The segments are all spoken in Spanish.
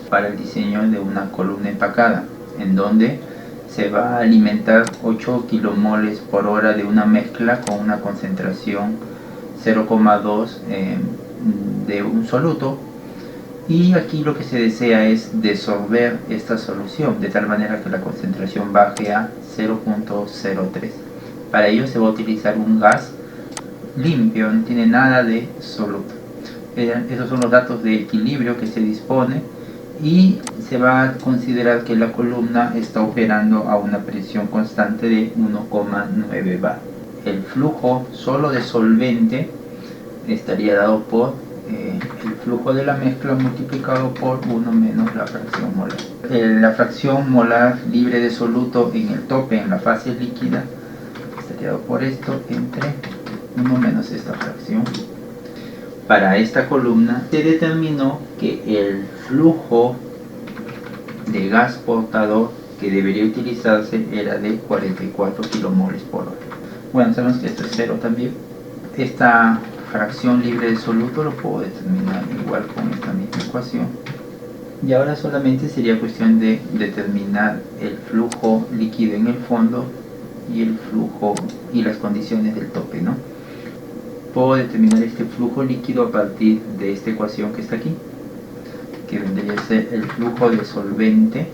para el diseño de una columna empacada, en donde se va a alimentar 8 kilomoles por hora de una mezcla con una concentración 0,2 de un soluto, y aquí lo que se desea es desolver esta solución de tal manera que la concentración baje a 0,03. Para ello se va a utilizar un gas limpio, no tiene nada de soluto. Esos son los datos de equilibrio que se dispone, y se va a considerar que la columna está operando a una presión constante de 1,9 bar. El flujo solo de solvente estaría dado por el flujo de la mezcla multiplicado por 1 menos la fracción molar. La fracción molar libre de soluto en el tope, en la fase líquida, estaría dado por esto entre 1 menos esta fracción. Para esta columna se determinó que el flujo de gas portador que debería utilizarse era de 44 kilomoles por hora. Bueno, sabemos que esto es cero también. Esta fracción libre de soluto lo puedo determinar igual con esta misma ecuación. Y ahora solamente sería cuestión de determinar el flujo líquido en el fondo y el flujo y las condiciones del tope, ¿no? Puedo determinar este flujo líquido a partir de esta ecuación que está aquí, que vendría a ser el flujo de solvente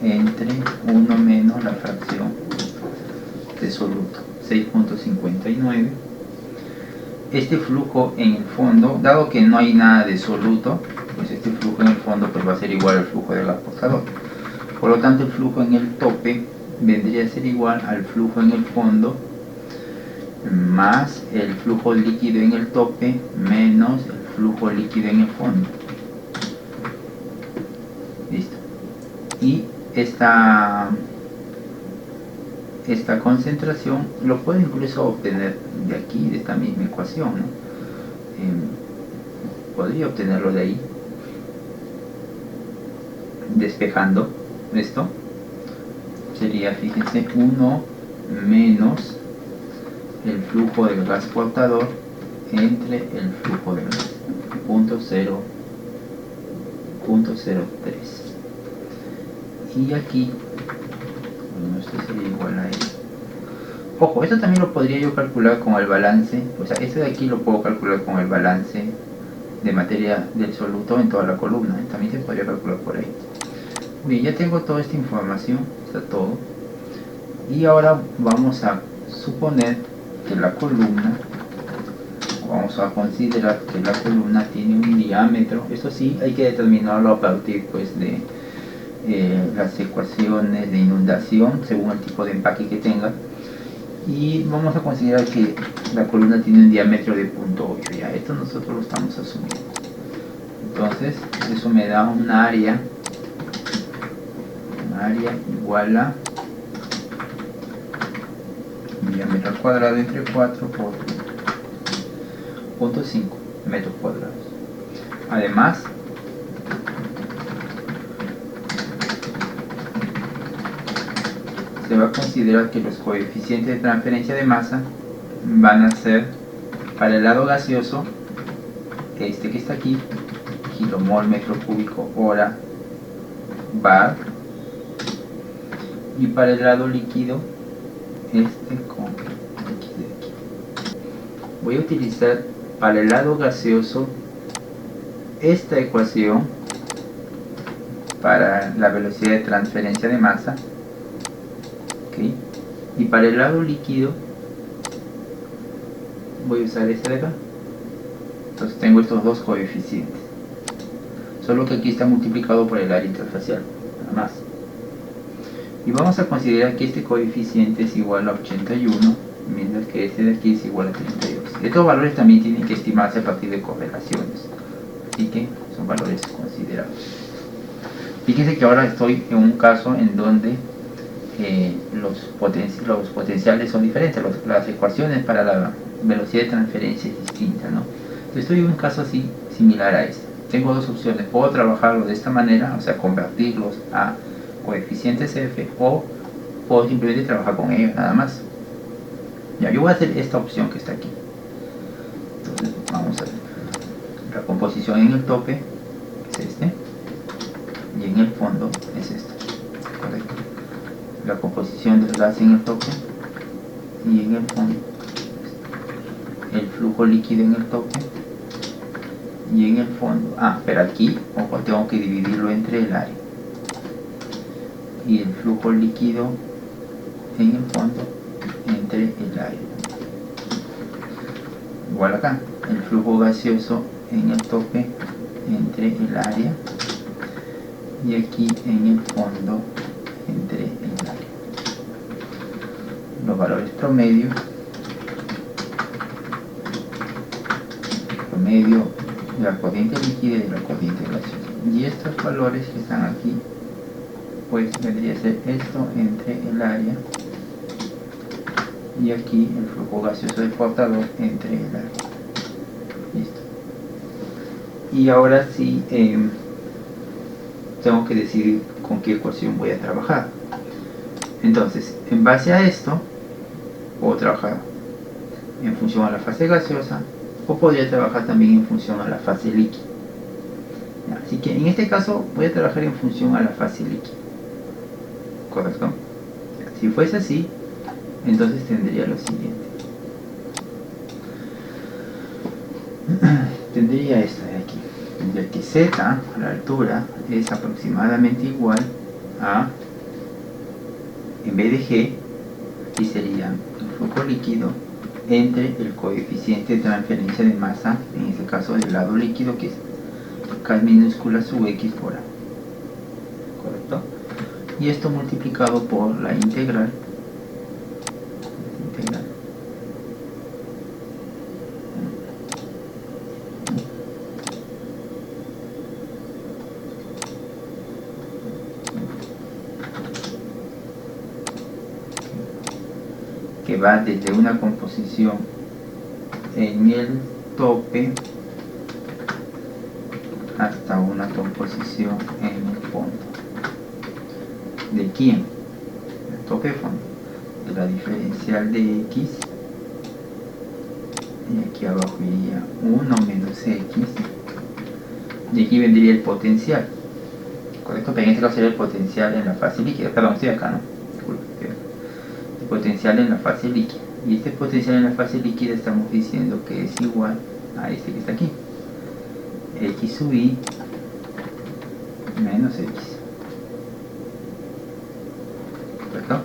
entre 1 menos la fracción de soluto, 6,59. Este flujo en el fondo, dado que no hay nada de soluto, pues este flujo en el fondo pues va a ser igual al flujo del gas portador. Por lo tanto, el flujo en el tope vendría a ser igual al flujo en el fondo más el flujo líquido en el tope menos el flujo líquido en el fondo. Listo. Y esta concentración lo puedo incluso obtener de aquí, de esta misma ecuación, ¿no? Podría obtenerlo de ahí, despejando esto. Sería, fíjense, 1 menos el flujo del gas portador entre el flujo del gas, 0,03. Y aquí, bueno, esto sería igual a esto. Ojo, esto también lo podría yo calcular con el balance, o sea, este de aquí lo puedo calcular con el balance de materia del soluto en toda la columna, también se podría calcular por ahí. Bien, ya tengo toda esta información, está todo. Y ahora vamos a suponer que la columna, vamos a considerar que la columna tiene un diámetro. Esto sí hay que determinarlo a partir pues de las ecuaciones de inundación según el tipo de empaque que tenga, y vamos a considerar que la columna tiene un diámetro de 0,8. ya esto nosotros lo estamos asumiendo. Entonces eso me da un área igual a diámetro al cuadrado entre 4 por 0,5 metros cuadrados. Además, se va a considerar que los coeficientes de transferencia de masa van a ser, para el lado gaseoso, este que está aquí, kilomol metro cúbico hora bar, y para el lado líquido, este con aquí de aquí. Voy a utilizar para el lado gaseoso esta ecuación para la velocidad de transferencia de masa, ¿okay? Y para el lado líquido voy a usar esta de acá. Entonces tengo estos dos coeficientes, solo que aquí está multiplicado por el área interfacial, nada más. Y vamos a considerar que este coeficiente es igual a 81, mientras que este de aquí es igual a 32. Estos valores también tienen que estimarse a partir de correlaciones, así que son valores considerables. Fíjense que ahora estoy en un caso en donde los potenciales son diferentes, las ecuaciones para la velocidad de transferencia es distinta, ¿no? Entonces estoy en un caso así, similar a este. Tengo dos opciones: puedo trabajarlo de esta manera, o sea, convertirlos a coeficientes f, o puedo simplemente trabajar con ellos nada más. Ya, yo voy a hacer esta opción que está aquí. Entonces vamos a ver la composición en el tope, que es este. y en el fondo es esto, correcto. La composición del gas en el tope y en el fondo el flujo líquido en el tope y en el fondo, pero aquí, ojo, tengo que dividirlo entre el área y el flujo líquido en el fondo entre el área. Igual acá, el flujo gaseoso en el tope entre el área y aquí en el fondo entre el área. Los valores promedio de la corriente líquida y de la corriente gaseosa, y estos valores que están aquí pues vendría a ser esto entre el área y aquí el flujo gaseoso del portador entre el área. Listo. Y ahora sí tengo que decidir con qué ecuación voy a trabajar. Entonces, en base a esto puedo trabajar en función a la fase gaseosa o podría trabajar también en función a la fase líquida. Así que en este caso voy a trabajar en función a la fase líquida, ¿correcto? Si fuese así, entonces tendría lo siguiente. Tendría esto de aquí. Tendría que Z, a la altura, es aproximadamente igual a, en vez de G, aquí sería el flujo líquido entre el coeficiente de transferencia de masa, en este caso del lado líquido, que es K minúscula sub X por A, ¿correcto? Y esto multiplicado por la integral que va desde una composición en el tope hasta una composición en el fondo. ¿De quién? El tope fondo. De la diferencial de X, y aquí abajo iría 1 menos X, y aquí vendría el potencial, correcto, pero en este caso sería el potencial en la fase líquida, perdón, estoy acá, ¿no? Disculpe, el potencial en la fase líquida, y este potencial en la fase líquida estamos diciendo que es igual a este que está aquí, X sub I menos X, ¿correcto?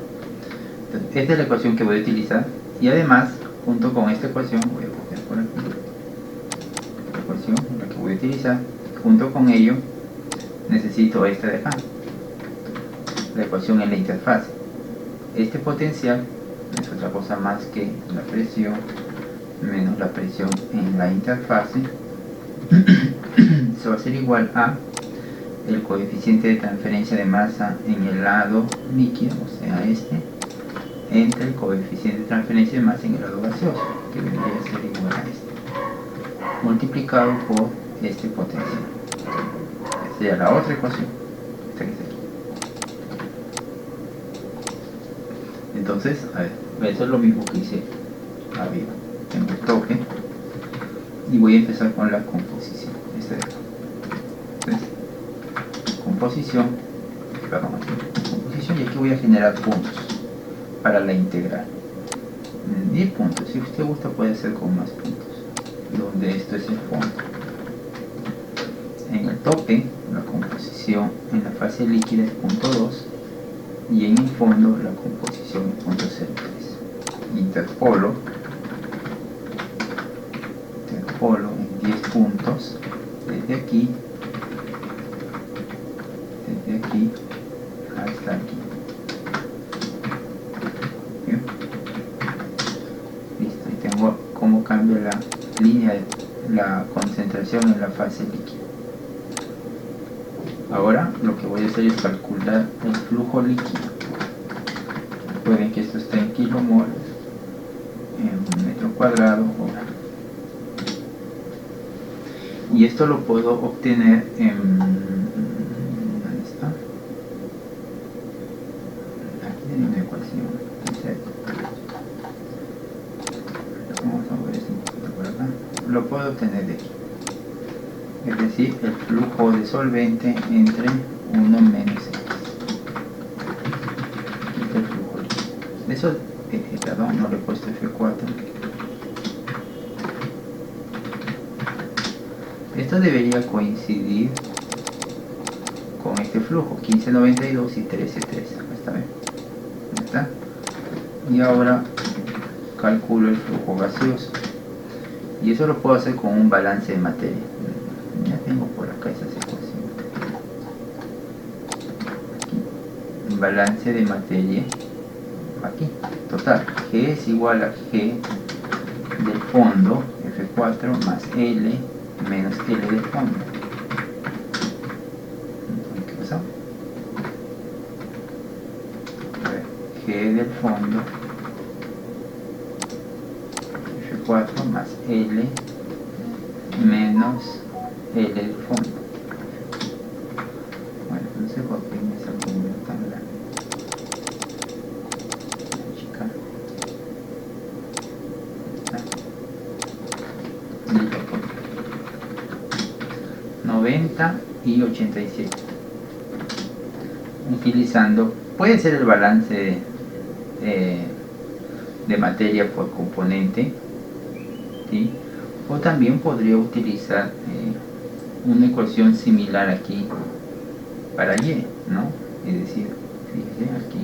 Entonces, esta es la ecuación que voy a utilizar, y además, junto con esta ecuación, voy a copiar por aquí, la ecuación la que voy a utilizar, junto con ello, necesito esta de acá, la ecuación en la interfase. Este potencial es otra cosa más que la presión menos la presión en la interfase. Eso va a ser igual a el coeficiente de transferencia de masa en el lado líquido, o sea este, entre el coeficiente de transferencia de masa en el lado gaseoso, que vendría a ser igual a este, multiplicado por este potencial. Esta sería la otra ecuación, esta que está aquí. Entonces, a ver, eso es lo mismo que hice arriba. Tengo el toque y voy a empezar con la composición. Esta de acá. Entonces, composición, y aquí voy a generar puntos para la integral. 10 puntos, si usted gusta puede hacer con más puntos, donde esto es el fondo. En el tope, la composición en la fase líquida es punto 2 y en el fondo la composición es punto 0,3. Interpolo en 10 puntos desde aquí hasta aquí. ¿Bien? Listo, y tengo cómo cambia la línea de la concentración en la fase líquida. Ahora lo que voy a hacer es calcular el flujo líquido. Recuerden que esto está en kilomoles en metro cuadrado hora. Y esto lo puedo obtener en... ¿dónde está? Aquí hay una ecuación. Vamos a ver esto un poquito por acá. Lo puedo obtener de aquí. Es decir, el flujo de solvente entre 1 menos X. Aquí está el flujo. Eso, perdón, no le he puesto F4. Esto debería coincidir con este flujo, 1592 y 1313. Está bien. ¿Ya está? Y ahora calculo el flujo gaseoso. Y eso lo puedo hacer con un balance de materia. Ya tengo por acá esa ecuación. Aquí. Balance de materia. Aquí. Total. G es igual a G del fondo, F4, más L menos L del fondo. ¿Qué pasó? A ver, G del fondo, F4 más L menos L del fondo. Bueno, no sé por qué me salió un número tan grande. Chica. Listo. 90 y 87. Utilizando, puede ser el balance de materia por componente, ¿sí? O también podría utilizar una ecuación similar aquí para Y, ¿no? Es decir, fíjese aquí,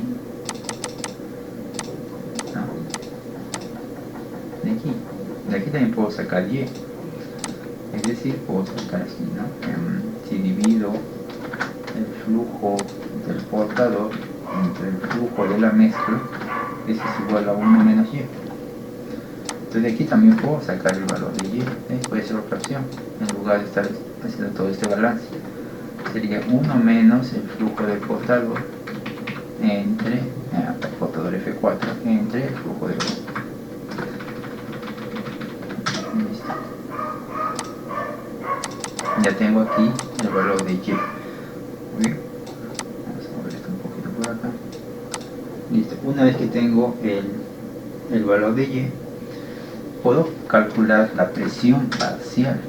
¿no? De aquí también puedo sacar Y, es decir, puedo sacar aquí, ¿no? Si divido el flujo del portador entre el flujo de la mezcla, eso es igual a 1 menos Y. Entonces de aquí también puedo sacar el valor de Y, puede ser otra opción, en lugar de estar haciendo todo este balance. Sería 1 menos el flujo del portador entre el portador F4 entre el flujo de gas. Listo. Ya tengo aquí el valor de Y. Muy bien. Vamos a mover esto un poquito por acá. Listo. Una vez que tengo el valor de Y, puedo calcular la presión parcial.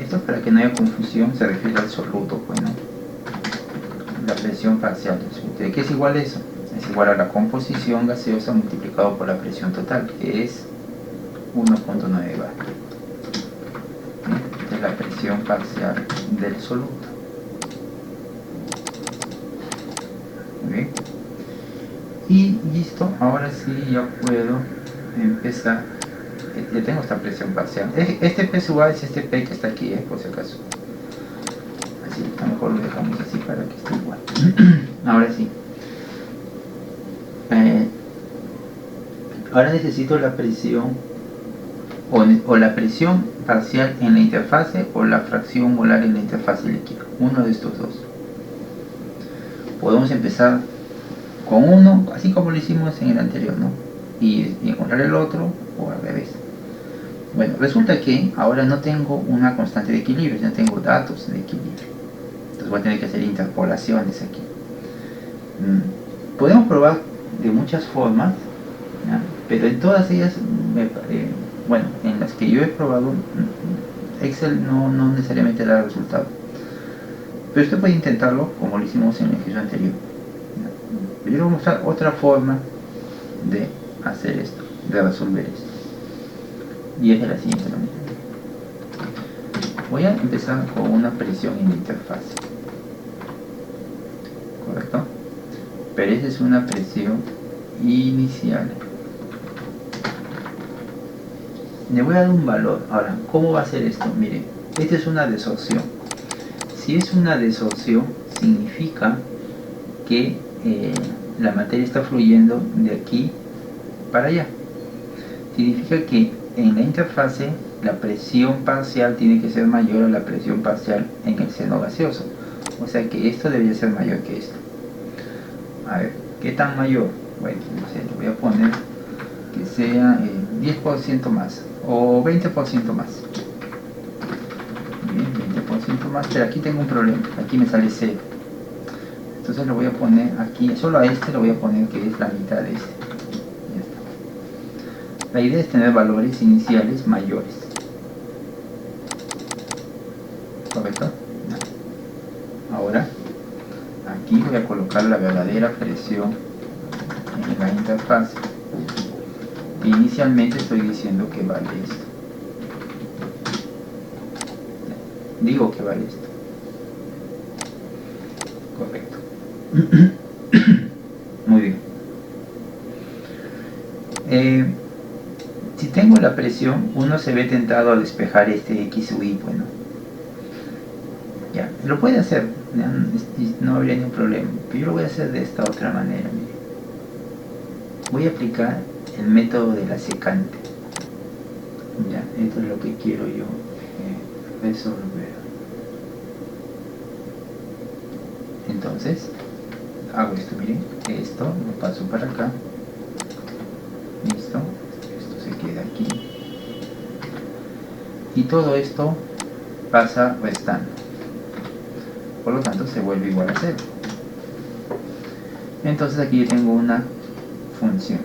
Esto, para que no haya confusión, se refiere al soluto, pues, ¿no? La presión parcial del soluto. ¿De qué es igual eso? Es igual a la composición gaseosa multiplicado por la presión total, que es 1.9 bar. Esta es la presión parcial del soluto. Muy bien. Y listo, ahora sí ya puedo empezar. Ya tengo esta presión parcial. Este P sub A es este P que está aquí, por si acaso. Así, a lo mejor lo dejamos así para que esté igual. Ahora sí. Ahora necesito la presión o la presión parcial en la interfase o la fracción molar en la interfase líquida. Uno de estos dos. Podemos empezar con uno, así como lo hicimos en el anterior, ¿no? Y encontrar el otro o al revés. Bueno, resulta que ahora no tengo una constante de equilibrio, no tengo datos de equilibrio. Entonces voy a tener que hacer interpolaciones aquí. Podemos probar de muchas formas, ¿ya? Pero en todas ellas, bueno, en las que yo he probado, Excel no necesariamente da resultado. Pero usted puede intentarlo como lo hicimos en el ejercicio anterior. Yo le voy a mostrar otra forma de hacer esto, de resolver esto. Y es de la siguiente manera. Voy a empezar con una presión en la interfase. ¿Correcto? Pero esa es una presión inicial. Le voy a dar un valor. Ahora, ¿cómo va a ser esto? Miren, esta es una desorción. Si es una desorción, significa que la materia está fluyendo de aquí para allá. Significa que en la interfase la presión parcial tiene que ser mayor a la presión parcial en el seno gaseoso. O sea que esto debería ser mayor que esto. A ver, ¿qué tan mayor? Bueno, no sé, le voy a poner que sea 10% más o 20% más. Bien, 20% más, pero aquí tengo un problema. Aquí me sale 0. Entonces lo voy a poner aquí, solo a este lo voy a poner que es la mitad de este. Ya está. La idea es tener valores iniciales mayores. ¿Correcto? No. voy a colocar la verdadera presión en la interfaz. Inicialmente estoy diciendo que vale esto. Digo que vale esto. Correcto. Muy bien. Si tengo la presión, uno se ve tentado a despejar este X sub Y, bueno. Ya, lo puede hacer, no habría ningún problema. Pero yo lo voy a hacer de esta otra manera, mire. Voy a aplicar el método de la secante. Ya, esto es lo que quiero yo resolver. Entonces, hago esto, miren, esto lo paso para acá. Listo, esto se queda aquí. Y todo esto pasa restando. Por lo tanto, se vuelve igual a 0. Entonces aquí yo tengo una función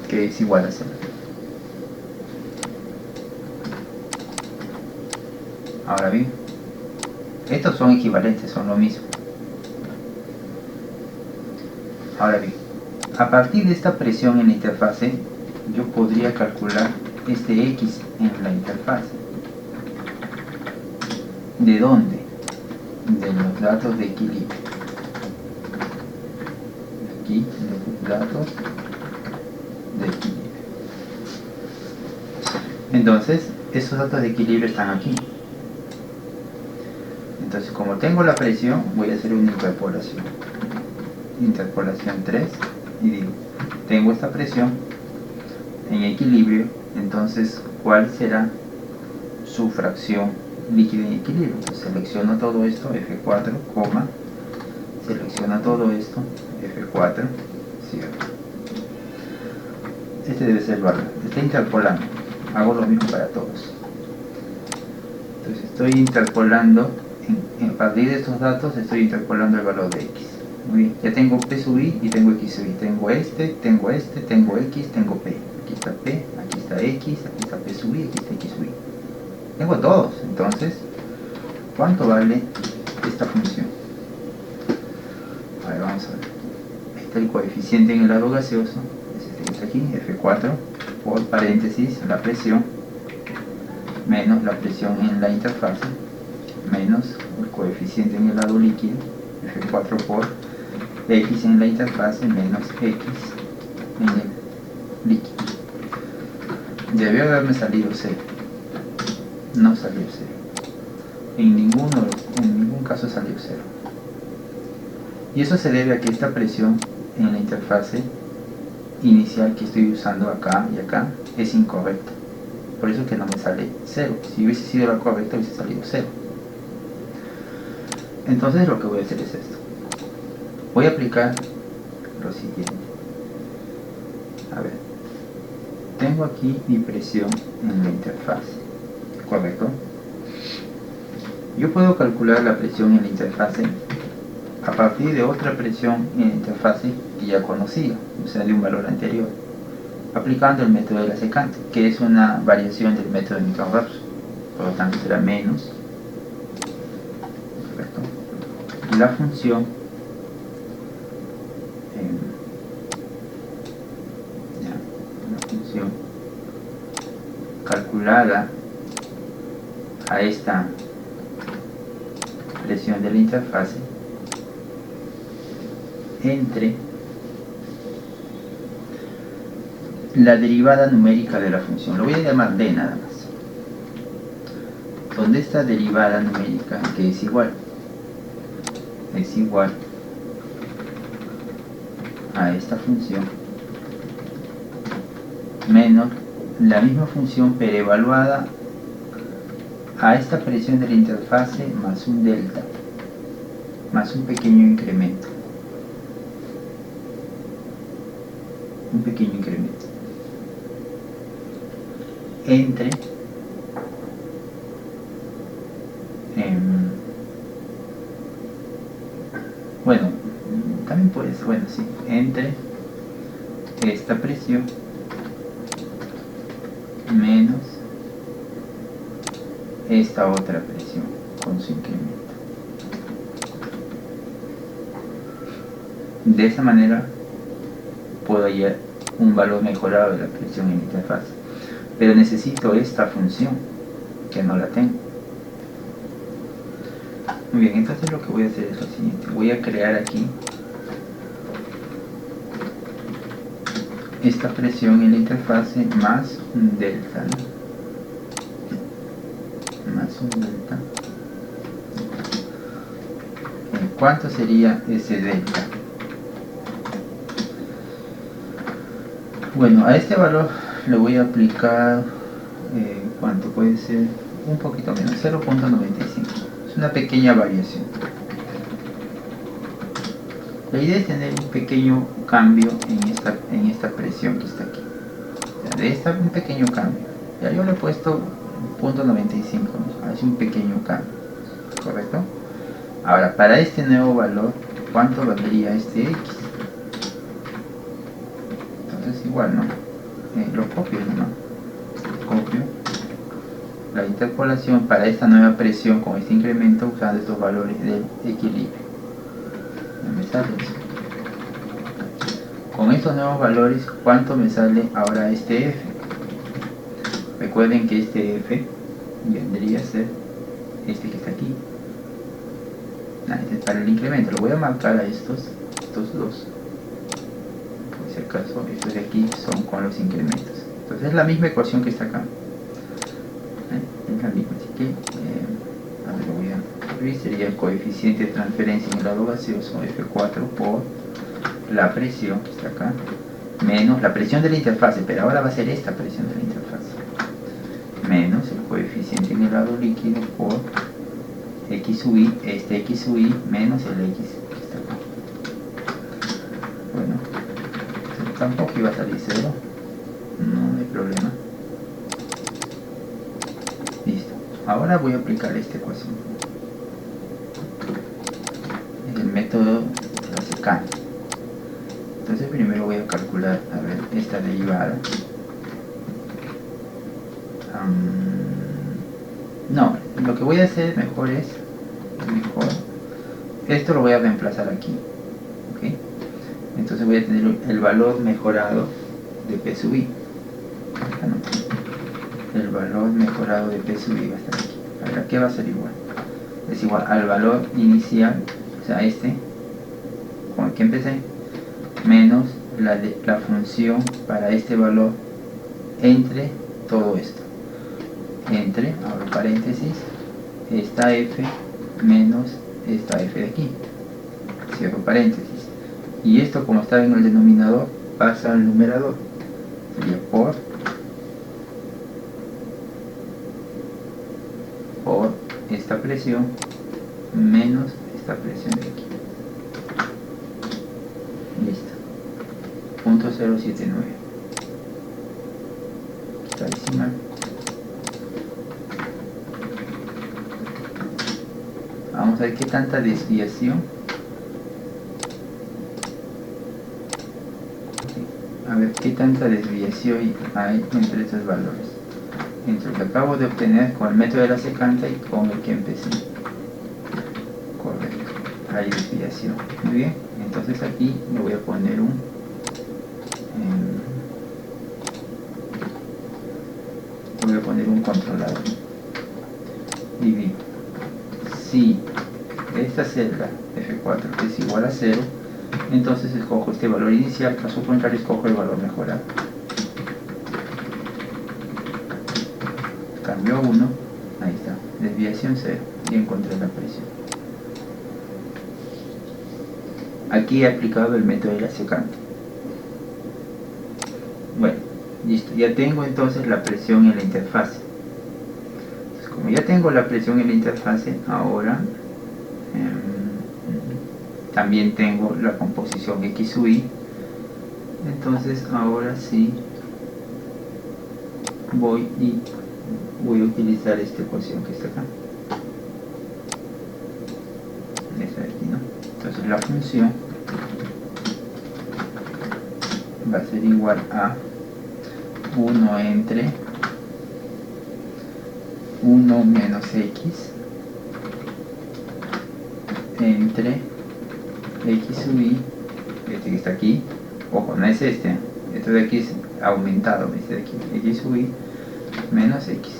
que es igual a 0. Ahora bien, estos son equivalentes, son lo mismo. Ahora bien, a partir de esta presión en la interfase, yo podría calcular este X en la interfase. ¿De dónde? De los datos de equilibrio. Aquí, los datos de equilibrio. Entonces, esos datos de equilibrio están aquí. Entonces, como tengo la presión, voy a hacer una interpolación. Interpolación 3 y digo, tengo esta presión en equilibrio, entonces, ¿cuál será su fracción líquida en equilibrio? Entonces, selecciono todo esto, F4, selecciona todo esto, F4, cierto. Este debe ser el valor, está interpolando, hago lo mismo para todos. Entonces estoy interpolando, a partir de estos datos estoy interpolando el valor de X. Muy bien, ya tengo P sub I y tengo X sub I. Tengo este, tengo X, tengo P. Aquí está P, aquí está X, aquí está P sub I, aquí está X sub I. Tengo todos. Entonces, ¿cuánto vale esta función? A ver, vamos a ver. Ahí está el coeficiente en el lado gaseoso. Es este que está aquí, F4, por paréntesis, la presión, menos la presión en la interfase, menos el coeficiente en el lado líquido, F4 por X en la interfase menos X en el líquido. Debió haberme salido 0. No salió 0. En ningún caso salió 0. Y eso se debe a que esta presión en la interfase inicial que estoy usando acá y acá es incorrecta. Por eso que no me sale 0. Si hubiese sido la correcta hubiese salido 0. Entonces lo que voy a hacer es esto. Voy a aplicar lo siguiente. A ver, tengo aquí mi presión en la interfase, ¿correcto? Yo puedo calcular la presión en la interfase a partir de otra presión en la interfase que ya conocía, o sea, de un valor anterior, aplicando el método de la secante, que es una variación del método de Newton-Raphson. Por lo tanto será menos, ¿correcto? La función calculada a esta presión de la interfase entre la derivada numérica de la función. Lo voy a llamar D nada más. Donde esta derivada numérica, que es igual a esta función menos la misma función pero evaluada a esta presión de la interfase más un delta, más un pequeño incremento. Entre bueno, también puede ser, bueno, sí, entre esta presión menos esta otra presión con su incremento. De esa manera puedo hallar un valor mejorado de la presión en la interfaz, pero necesito esta función que no la tengo. Muy bien, entonces lo que voy a hacer es lo siguiente: voy a crear aquí esta presión en la interfase más un delta, ¿no? Más un delta. ¿Cuánto sería ese delta? Bueno, a este valor le voy a aplicar ¿cuánto puede ser? Un poquito menos, 0.95. Es una pequeña variación. La idea es tener un pequeño cambio en esta presión que está aquí. O sea, un pequeño cambio. Ya yo le he puesto 0.95, ¿no? Es un pequeño cambio, ¿correcto? Ahora, para este nuevo valor, ¿cuánto valdría este X? Entonces igual, ¿no? Lo copio, ¿no? Copio la interpolación para esta nueva presión con este incremento usando estos valores del equilibrio. Me sale eso. Con estos nuevos valores, ¿cuánto me sale ahora este F? Recuerden que este F vendría a ser este que está aquí. Este es para el incremento. Lo voy a marcar a estos dos. Por si acaso, estos de aquí son con los incrementos. Entonces es la misma ecuación que está acá. Es la misma, así que a ver, lo voy a escribir. Sería el coeficiente de transferencia en el lado gaseoso, F4 por la presión que está acá, menos la presión de la interfase, pero ahora va a ser esta presión de la interfase, menos el coeficiente en el lado líquido por X sub I, este X sub I menos el X que está acá. Bueno, tampoco iba a salir 0, no hay problema. Listo. Ahora voy a aplicar esta ecuación, el método de la secante. Entonces primero voy a calcular, a ver, esta derivada. No, lo que voy a hacer mejor es, esto lo voy a reemplazar aquí, ¿ok? Entonces voy a tener el valor mejorado de P sub I. Acá no. El valor mejorado de P sub I va a estar aquí. Ahora, ¿qué va a ser igual? Es igual al valor inicial, o sea, este, con el que empecé, menos la función para este valor entre todo esto. Entre, abro paréntesis, esta F menos esta F de aquí. Cierro paréntesis. Y esto, como está en el denominador, pasa al numerador. Sería por esta presión menos esta presión de aquí. Listo. Punto 079. Esta decimal. Vamos a ver qué tanta desviación. A ver qué tanta desviación hay entre estos valores. Entre lo que acabo de obtener con el método de la secante y con el que empecé. Correcto. Hay desviación. Muy bien. Entonces aquí le voy a poner un controlador. Y digo, si esta celda F4 es igual a 0, entonces escojo este valor inicial, caso contrario escojo el valor mejorado. Cambio 1, ahí está, desviación 0, y encontré la presión. Aquí he aplicado el método de la secante. Bueno, listo, ya tengo entonces la presión en la interfase. Entonces, como ya tengo la presión en la interfase, ahora también tengo la composición X sub I. Entonces ahora sí voy a utilizar esta ecuación que está acá, esta de aquí, ¿no? Entonces la función va a ser igual a 1 entre 1 menos X entre X sub I este que está aquí, ojo, no es este de aquí es aumentado, este de aquí, x sub y menos x.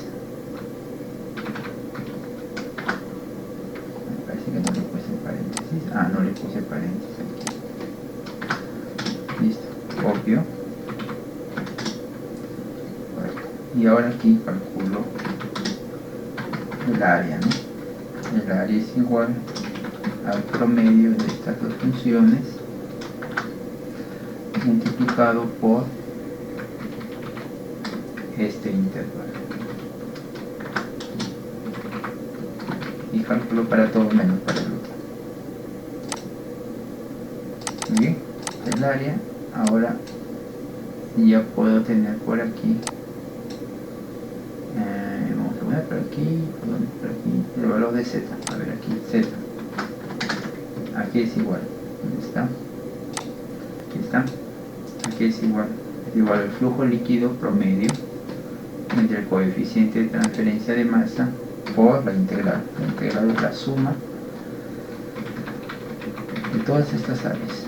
Me parece que no le puse paréntesis, no le puse paréntesis aquí. Listo, copio. Y ahora aquí calculo el área, ¿no? El área es igual al promedio de estas dos funciones multiplicado por este intervalo. Y calculo para todo menos para el otro. Bien, el área. Ahora ya puedo tener por aquí. Vamos a poner por aquí, el valor de z. A ver aquí, z. Aquí es igual. ¿Dónde está? Aquí está. Aquí es igual al flujo líquido promedio entre el coeficiente de transferencia de masa por la integral. La integral es la suma de todas estas áreas.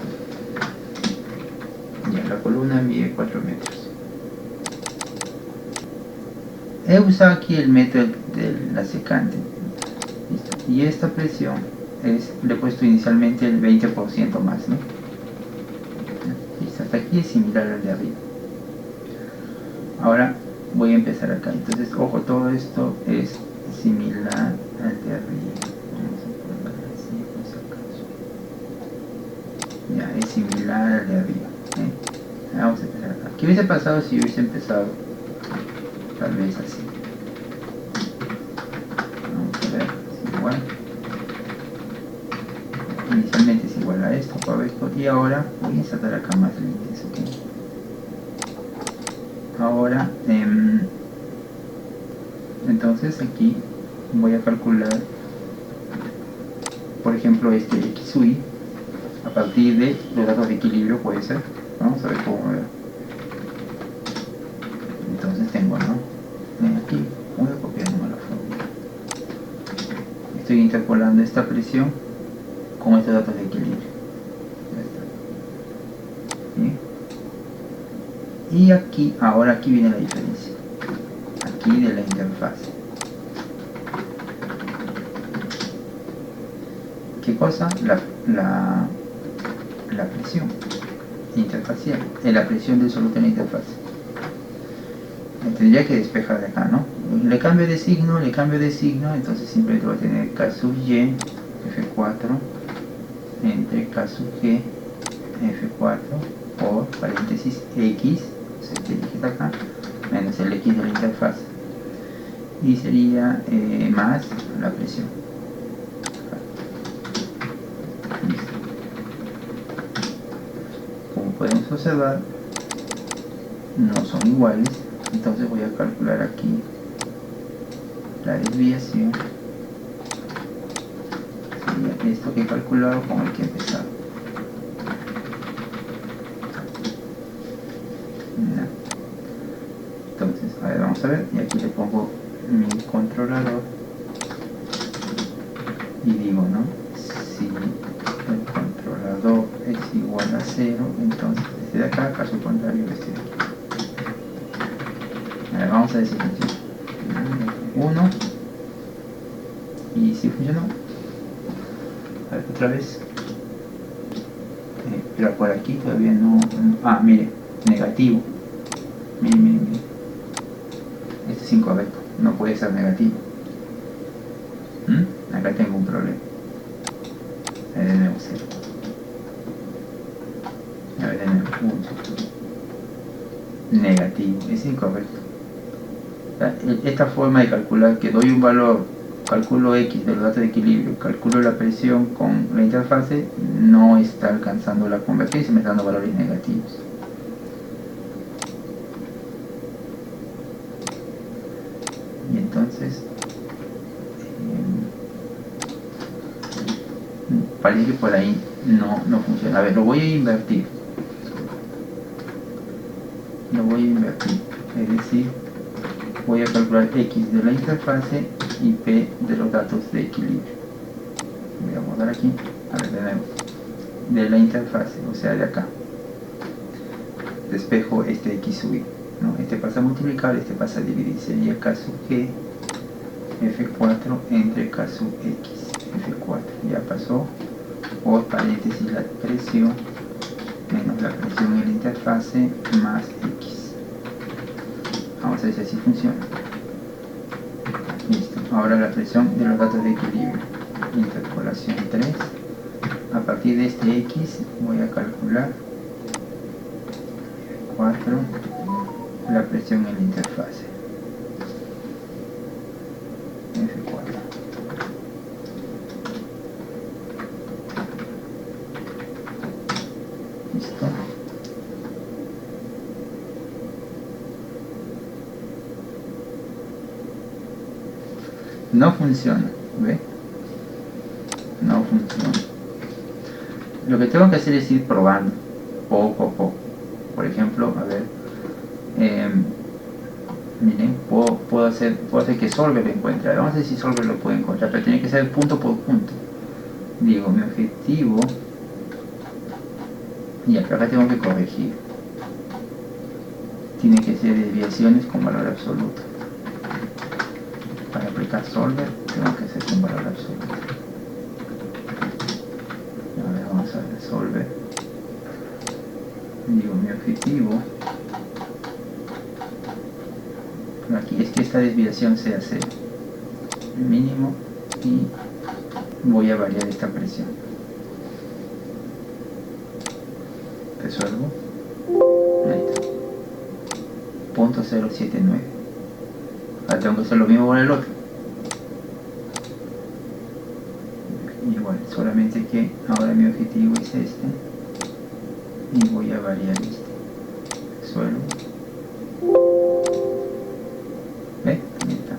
Ya, la columna mide 4 metros. He usado aquí el método de la secante. ¿Listo? Y esta presión le he puesto inicialmente el 20% más, ¿no? ¿Listo? Hasta aquí es similar al de arriba. Ahora voy a empezar acá. Entonces, ojo, todo esto es similar al de arriba. Vamos a poner así, por si acaso. Ya, es similar al de arriba. Vamos a empezar acá. ¿Qué hubiese pasado si hubiese empezado tal vez así? Vamos a ver, es igual. Inicialmente es igual a esto, y ahora voy a insertar acá más líneas, ¿ok? Ahora, entonces aquí voy a calcular, por ejemplo, este x sub y a partir de los datos de equilibrio, puede ser. Vamos a ver cómo me va. Entonces tengo, ¿no? Aquí voy a copiar la fórmula. Estoy interpolando esta presión con estos datos de equilibrio. Ya está. ¿Sí? Y aquí, ahora aquí viene la diferencia. Aquí de la interfaz. ¿Qué cosa? La presión interfacial, la presión del soluto en la interfaz. Tendría que despejar de acá, ¿no? Le cambio de signo, entonces simplemente voy a tener K sub y F4 entre K sub G F4 por paréntesis X, este dígito acá, menos el X de la interfaz. Y sería más la presión. Listo. Como podemos observar, no son iguales. Entonces voy a calcular aquí la desviación. Sería esto que he calculado con el que he empezado. No. Entonces, a ver, vamos a ver. Y aquí le pongo mi controlador. Y digo, ¿no? Si el controlador es igual a 0, entonces este de acá, caso contrario, este de aquí. A ver, vamos a decir 1 y si funcionó. A ver, otra vez. Pero por aquí todavía no. Mire, negativo. Mire. Este es incorrecto, no puede ser negativo. Acá tengo un problema. A ver, de nuevo 0. A ver, de nuevo 1. Negativo, es incorrecto. Esta forma de calcular, que doy un valor, calculo X de los datos de equilibrio, calculo la presión con la interfase, no está alcanzando la convergencia, me está dando valores negativos. Y entonces parece que por ahí no funciona. A ver, lo voy a invertir. Es decir, voy a calcular X de la interfase y P de los datos de equilibrio. Voy a guardar aquí. A ver, de nuevo. de la interfase, o sea de acá. Despejo este x sub y, ¿no? Este pasa a multiplicar, este pasa a dividir, sería k sub g f4 entre k sub x f4, ya pasó por paréntesis la presión menos la presión en la interfase más x. Vamos a ver si así funciona. Listo, ahora la presión de los datos de equilibrio, interpolación 3. A partir de este x voy a calcular 4 la presión en la interfase F4. Listo. No funciona, ¿ve? No funciona. Lo que tengo que hacer es ir probando poco a poco. Por ejemplo, a ver, miren, puedo hacer que Solver lo encuentre. Vamos a ver si Solver lo puede encontrar, pero tiene que ser punto por punto. Digo, mi objetivo, y acá tengo que corregir. Tiene que ser desviaciones con valor absoluto. Para aplicar Solver tengo que hacer con valor absoluto. A ver, vamos a ver Solver. Digo, mi objetivo aquí es que esta desviación sea 0, el mínimo, y voy a variar esta presión. Resuelvo. Ahí está. Punto 079. Ahora tengo que hacer lo mismo con el otro. Igual, solamente que ahora mi objetivo es este y voy a variar este. Resuelvo. ¿Ve? Ahí está.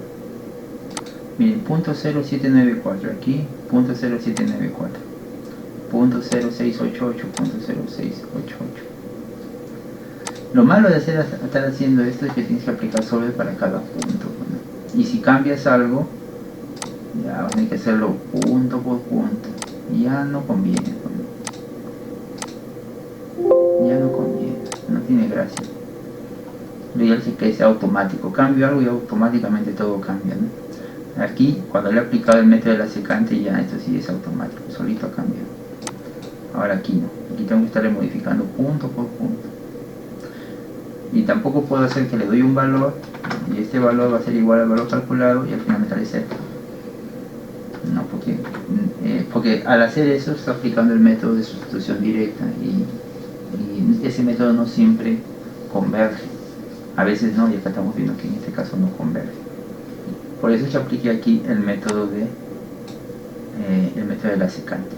Miren, punto 0794 aquí, punto 0794, punto 0688, punto 0688. Lo malo de estar haciendo esto es que tienes que aplicar Solver para cada punto, ¿no? Y si cambias algo, ya vas a tener que hacerlo punto por punto. Ya no conviene, ¿no? Ya no conviene, no tiene gracia. Lo ideal es que sea automático. Cambio algo y automáticamente todo cambia, ¿no? Aquí, cuando le he aplicado el método de la secante, ya esto sí es automático, solito ha cambiado. Ahora aquí no, aquí tengo que estarle modificando punto por punto. Y tampoco puedo hacer que le doy un valor y este valor va a ser igual al valor calculado y al final me sale 0. No, porque al hacer eso está aplicando el método de sustitución directa y ese método no siempre converge. A veces no, y acá estamos viendo que en este caso no converge. Por eso yo apliqué aquí el método de la secante.